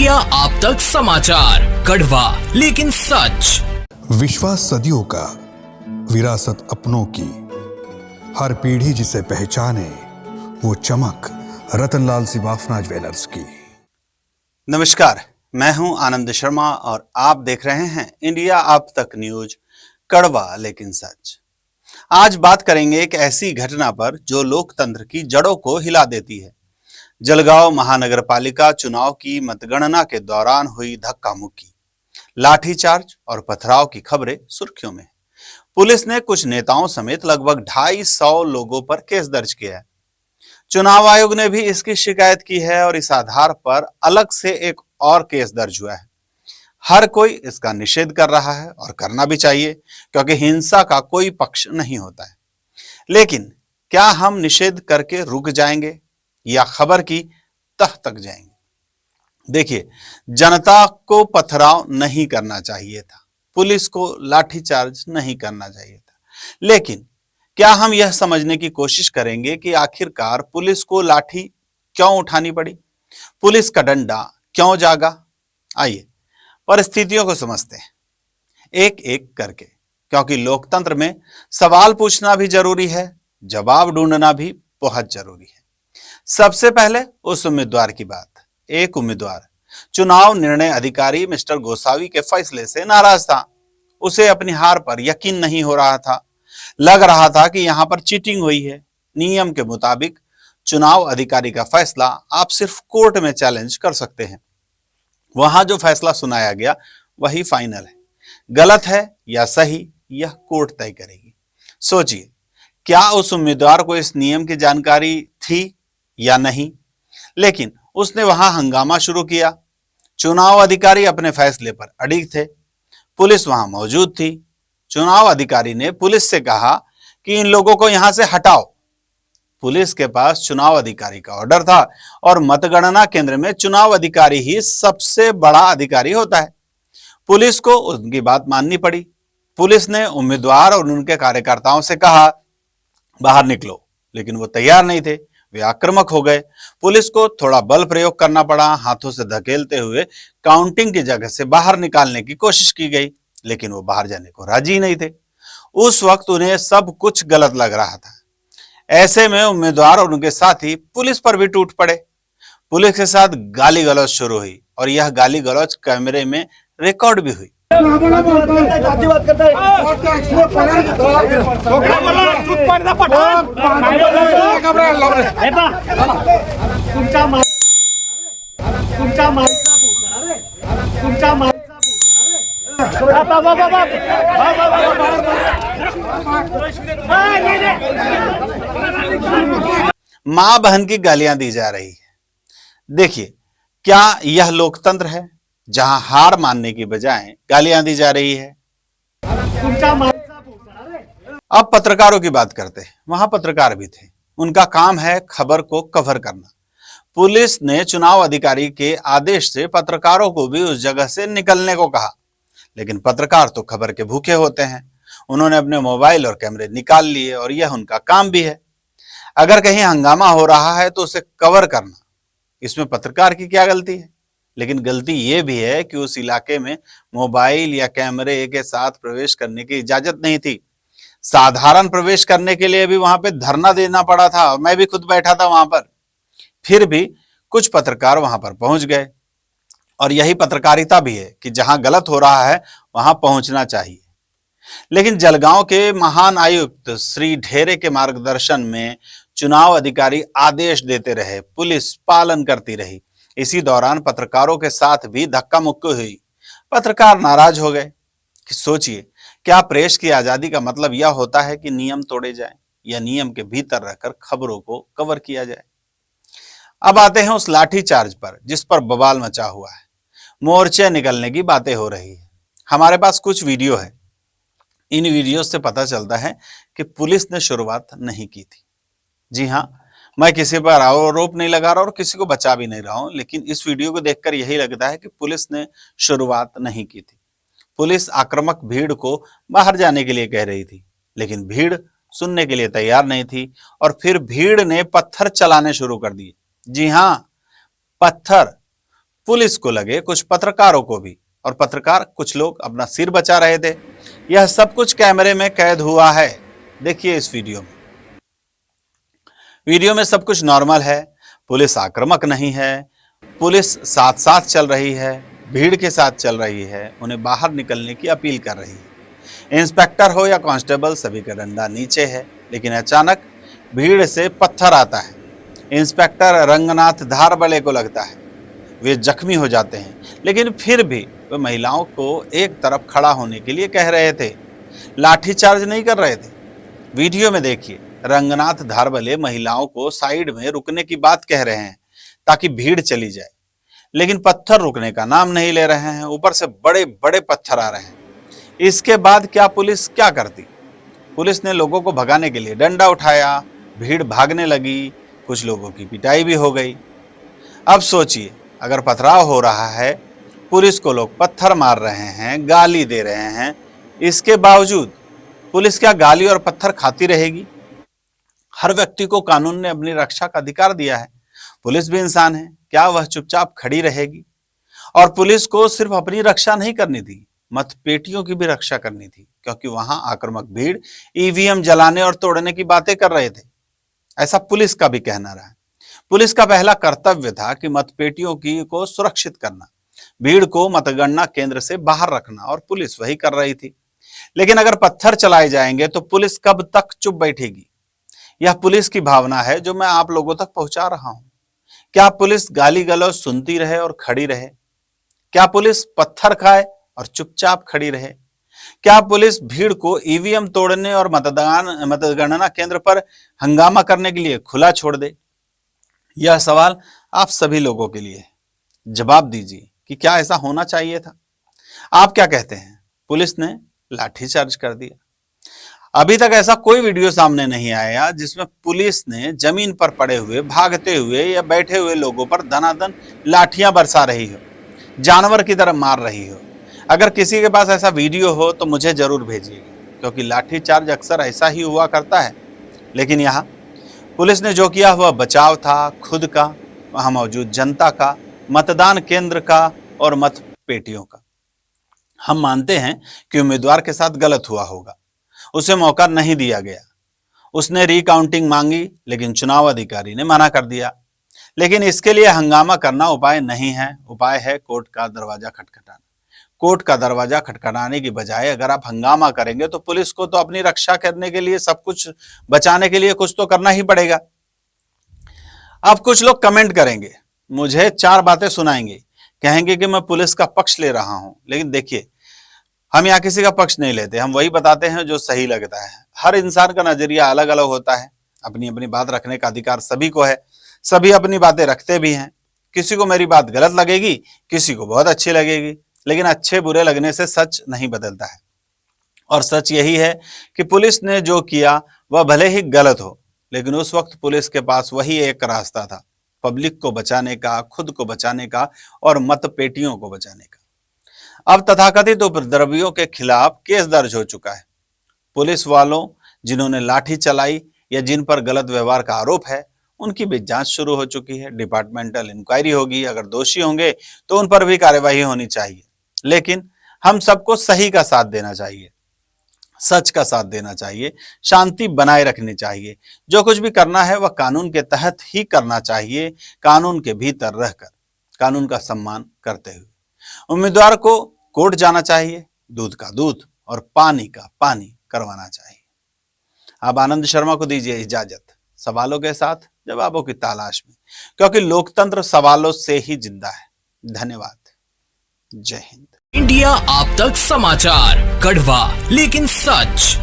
India आप तक समाचार, कड़वा लेकिन सच। विश्वास सदियों का, विरासत अपनों की, हर पीढ़ी जिसे पहचाने वो चमक रतनलाल सिवाफना ज्वेलर्स की। नमस्कार, मैं हूं आनंद शर्मा और आप देख रहे हैं इंडिया आप तक न्यूज, कड़वा लेकिन सच। आज बात करेंगे एक ऐसी घटना पर जो लोकतंत्र की जड़ों को हिला देती है। जलगांव महानगर पालिका चुनाव की मतगणना के दौरान हुई धक्का मुक्की, लाठीचार्ज और पथराव की खबरें सुर्खियों में। पुलिस ने कुछ नेताओं समेत लगभग 250 लोगों पर केस दर्ज किया है। चुनाव आयोग ने भी इसकी शिकायत की है और इस आधार पर अलग से एक और केस दर्ज हुआ है। हर कोई इसका निषेध कर रहा है और करना भी चाहिए, क्योंकि हिंसा का कोई पक्ष नहीं होता है। लेकिन क्या हम निषेध करके रुक जाएंगे या खबर की तह तक जाएंगे? देखिए, जनता को पथराव नहीं करना चाहिए था, पुलिस को लाठीचार्ज नहीं करना चाहिए था, लेकिन क्या हम यह समझने की कोशिश करेंगे कि आखिरकार पुलिस को लाठी क्यों उठानी पड़ी, पुलिस का डंडा क्यों जागा? आइए परिस्थितियों को समझते हैं एक एक करके, क्योंकि लोकतंत्र में सवाल पूछना भी जरूरी है, जवाब ढूंढना भी बहुत जरूरी है। सबसे पहले उस उम्मीदवार की बात। एक उम्मीदवार चुनाव निर्णय अधिकारी मिस्टर गोसावी के फैसले से नाराज था। उसे अपनी हार पर यकीन नहीं हो रहा था। लग रहा था कि यहां पर चीटिंग हुई है। नियम के मुताबिक चुनाव अधिकारी का फैसला आप सिर्फ कोर्ट में चैलेंज कर सकते हैं। वहां जो फैसला सुनाया गया वही फाइनल है। गलत है या सही, यह कोर्ट तय करेगी। सोचिए, क्या उस उम्मीदवार को इस नियम की जानकारी थी या नहीं? लेकिन उसने वहां हंगामा शुरू किया। चुनाव अधिकारी अपने फैसले पर अड़िग थे। पुलिस वहां मौजूद थी। चुनाव अधिकारी ने पुलिस से कहा कि इन लोगों को यहां से हटाओ। पुलिस के पास चुनाव अधिकारी का ऑर्डर था और मतगणना केंद्र में चुनाव अधिकारी ही सबसे बड़ा अधिकारी होता है। पुलिस को उनकी बात माननी पड़ी। पुलिस ने उम्मीदवार और उनके कार्यकर्ताओं से कहा, बाहर निकलो, लेकिन वो तैयार नहीं थे। वे आक्रामक हो गए। पुलिस को थोड़ा बल प्रयोग करना पड़ा। हाथों से धकेलते हुए काउंटिंग की जगह से बाहर निकालने की कोशिश की गई, लेकिन वो बाहर जाने को राजी नहीं थे। उस वक्त उन्हें सब कुछ गलत लग रहा था। ऐसे में उम्मीदवार और उनके साथी पुलिस पर भी टूट पड़े। पुलिस के साथ गाली गलौज शुरू हुई और यह गाली गलौज कैमरे में रिकॉर्ड भी हुई। मां बहन की गालियां दी जा रही है। देखिए, क्या यह लोकतंत्र है जहां हार मानने की बजाय गालियां दी जा रही है? अब पत्रकारों की बात करते हैं। वहां पत्रकार भी थे। उनका काम है खबर को कवर करना। पुलिस ने चुनाव अधिकारी के आदेश से पत्रकारों को भी उस जगह से निकलने को कहा, लेकिन पत्रकार तो खबर के भूखे होते हैं। उन्होंने अपने मोबाइल और कैमरे निकाल लिए और यह उनका काम भी है। अगर कहीं हंगामा हो रहा है तो उसे कवर करना, इसमें पत्रकार की क्या गलती है? लेकिन गलती यह भी है कि उस इलाके में मोबाइल या कैमरे के साथ प्रवेश करने की इजाजत नहीं थी। साधारण प्रवेश करने के लिए भी वहां पे धरना देना पड़ा था। मैं भी खुद बैठा था वहां पर। फिर भी कुछ पत्रकार वहां पर पहुंच गए और यही पत्रकारिता भी है कि जहां गलत हो रहा है वहां पहुंचना चाहिए। लेकिन जलगांव के महान आयुक्त श्री ढेरे के मार्गदर्शन में चुनाव अधिकारी आदेश देते रहे, पुलिस पालन करती रही। इसी दौरान पत्रकारों के साथ भी धक्का मुक्की हुई। पत्रकार नाराज हो गए कि सोचिए, क्या प्रेस की आजादी का मतलब यह होता है कि नियम तोड़े जाएं या नियम के भीतर रहकर खबरों को कवर किया जाए? अब आते हैं उस लाठीचार्ज पर जिस पर बवाल मचा हुआ है। मोर्चे निकलने की बातें हो रही है। हमारे पास कुछ वीडियो है। इन वीडियो से पता चलता है कि पुलिस ने शुरुआत नहीं की थी। जी हां, मैं किसी पर आरोप नहीं लगा रहा और किसी को बचा भी नहीं रहा हूं, लेकिन इस वीडियो को देखकर यही लगता है कि पुलिस ने शुरुआत नहीं की थी। पुलिस आक्रामक भीड़ को बाहर जाने के लिए कह रही थी, लेकिन भीड़ सुनने के लिए तैयार नहीं थी और फिर भीड़ ने पत्थर चलाने शुरू कर दिए। जी हां, पत्थर। पुलिस को लगे, कुछ पत्रकारों को भी, और पत्रकार कुछ लोग अपना सिर बचा रहे थे। यह सब कुछ कैमरे में कैद हुआ है। देखिए इस वीडियो में सब कुछ नॉर्मल है। पुलिस आक्रामक नहीं है, पुलिस साथ साथ चल रही है, भीड़ के साथ चल रही है, उन्हें बाहर निकलने की अपील कर रही है। इंस्पेक्टर हो या कांस्टेबल, सभी का डंडा नीचे है। लेकिन अचानक भीड़ से पत्थर आता है। इंस्पेक्टर रंगनाथ धारबले को लगता है, वे जख्मी हो जाते हैं, लेकिन फिर भी वे महिलाओं को एक तरफ खड़ा होने के लिए कह रहे थे, लाठीचार्ज नहीं कर रहे थे। वीडियो में देखिए, रंगनाथ धारबले महिलाओं को साइड में रुकने की बात कह रहे हैं ताकि भीड़ चली जाए, लेकिन पत्थर रुकने का नाम नहीं ले रहे हैं। ऊपर से बड़े बड़े पत्थर आ रहे हैं। इसके बाद क्या पुलिस क्या करती? पुलिस ने लोगों को भगाने के लिए डंडा उठाया, भीड़ भागने लगी, कुछ लोगों की पिटाई भी हो गई। अब सोचिए, अगर पथराव हो रहा है, पुलिस को लोग पत्थर मार रहे हैं, गाली दे रहे हैं, इसके बावजूद पुलिस क्या गाली और पत्थर खाती रहेगी? हर व्यक्ति को कानून ने अपनी रक्षा का अधिकार दिया है। पुलिस भी इंसान है, क्या वह चुपचाप खड़ी रहेगी? और पुलिस को सिर्फ अपनी रक्षा नहीं करनी थी, मतपेटियों की भी रक्षा करनी थी, क्योंकि वहां आक्रामक भीड़ ईवीएम जलाने और तोड़ने की बातें कर रहे थे। ऐसा पुलिस का भी कहना रहा है। पुलिस का पहला कर्तव्य था कि मतपेटियों को सुरक्षित करना, भीड़ को मतगणना केंद्र से बाहर रखना, और पुलिस वही कर रही थी। लेकिन अगर पत्थर चलाए जाएंगे तो पुलिस कब तक चुप बैठेगी? यह पुलिस की भावना है जो मैं आप लोगों तक पहुंचा रहा हूं। क्या पुलिस गाली गलौज सुनती रहे और खड़ी रहे? क्या पुलिस पत्थर खाए और चुपचाप खड़ी रहे? क्या पुलिस भीड़ को ईवीएम तोड़ने और मतगणना केंद्र पर हंगामा करने के लिए खुला छोड़ दे? यह सवाल आप सभी लोगों के लिए है। जवाब दीजिए कि क्या ऐसा होना चाहिए था? आप क्या कहते हैं? पुलिस ने लाठीचार्ज कर दिया। अभी तक ऐसा कोई वीडियो सामने नहीं आया जिसमें पुलिस ने जमीन पर पड़े हुए, भागते हुए या बैठे हुए लोगों पर दनादन लाठियां बरसा रही हो, जानवर की तरह मार रही हो। अगर किसी के पास ऐसा वीडियो हो तो मुझे जरूर भेजिएगा, क्योंकि लाठीचार्ज अक्सर ऐसा ही हुआ करता है। लेकिन यहाँ पुलिस ने जो किया वह बचाव था, खुद का, वहां मौजूद जनता का, मतदान केंद्र का और मतपेटियों का। हम मानते हैं कि उम्मीदवार के साथ गलत हुआ होगा, उसे मौका नहीं दिया गया, उसने रिकाउंटिंग मांगी, लेकिन चुनाव अधिकारी ने मना कर दिया। लेकिन इसके लिए हंगामा करना उपाय नहीं है। उपाय है कोर्ट का दरवाजा खटखटाना। कोर्ट का दरवाजा खटखटाने की बजाय अगर आप हंगामा करेंगे तो पुलिस को तो अपनी रक्षा करने के लिए, सब कुछ बचाने के लिए कुछ तो करना ही पड़ेगा। अब कुछ लोग कमेंट करेंगे, मुझे 4 बातें सुनाएंगे, कहेंगे कि मैं पुलिस का पक्ष ले रहा हूं। लेकिन देखिए, हम यहाँ किसी का पक्ष नहीं लेते, हम वही बताते हैं जो सही लगता है। हर इंसान का नजरिया अलग अलग होता है, अपनी अपनी बात रखने का अधिकार सभी को है, सभी अपनी बातें रखते भी हैं। किसी को मेरी बात गलत लगेगी, किसी को बहुत अच्छी लगेगी, लेकिन अच्छे बुरे लगने से सच नहीं बदलता है। और सच यही है कि पुलिस ने जो किया वह भले ही गलत हो, लेकिन उस वक्त पुलिस के पास वही एक रास्ता था, पब्लिक को बचाने का, खुद को बचाने का और मतपेटियों को बचाने का। अब तथाकथित उपद्रवियों के खिलाफ केस दर्ज हो चुका है। पुलिस वालों जिन्होंने लाठी चलाई या जिन पर गलत व्यवहार का आरोप है, उनकी भी जांच शुरू हो चुकी है। डिपार्टमेंटल इंक्वायरी होगी, अगर दोषी होंगे तो उन पर भी कार्यवाही होनी चाहिए। लेकिन हम सबको सही का साथ देना चाहिए, सच का साथ देना चाहिए, शांति बनाए रखनी चाहिए। जो कुछ भी करना है वह कानून के तहत ही करना चाहिए, कानून के भीतर रहकर, कानून का सम्मान करते हुए। उम्मीदवार को कोर्ट जाना चाहिए, दूध का दूध और पानी का पानी करवाना चाहिए। अब आनंद शर्मा को दीजिए इजाजत, सवालों के साथ जवाबों की तलाश में, क्योंकि लोकतंत्र सवालों से ही जिंदा है। धन्यवाद। जय हिंद। इंडिया आप तक समाचार, कड़वा लेकिन सच।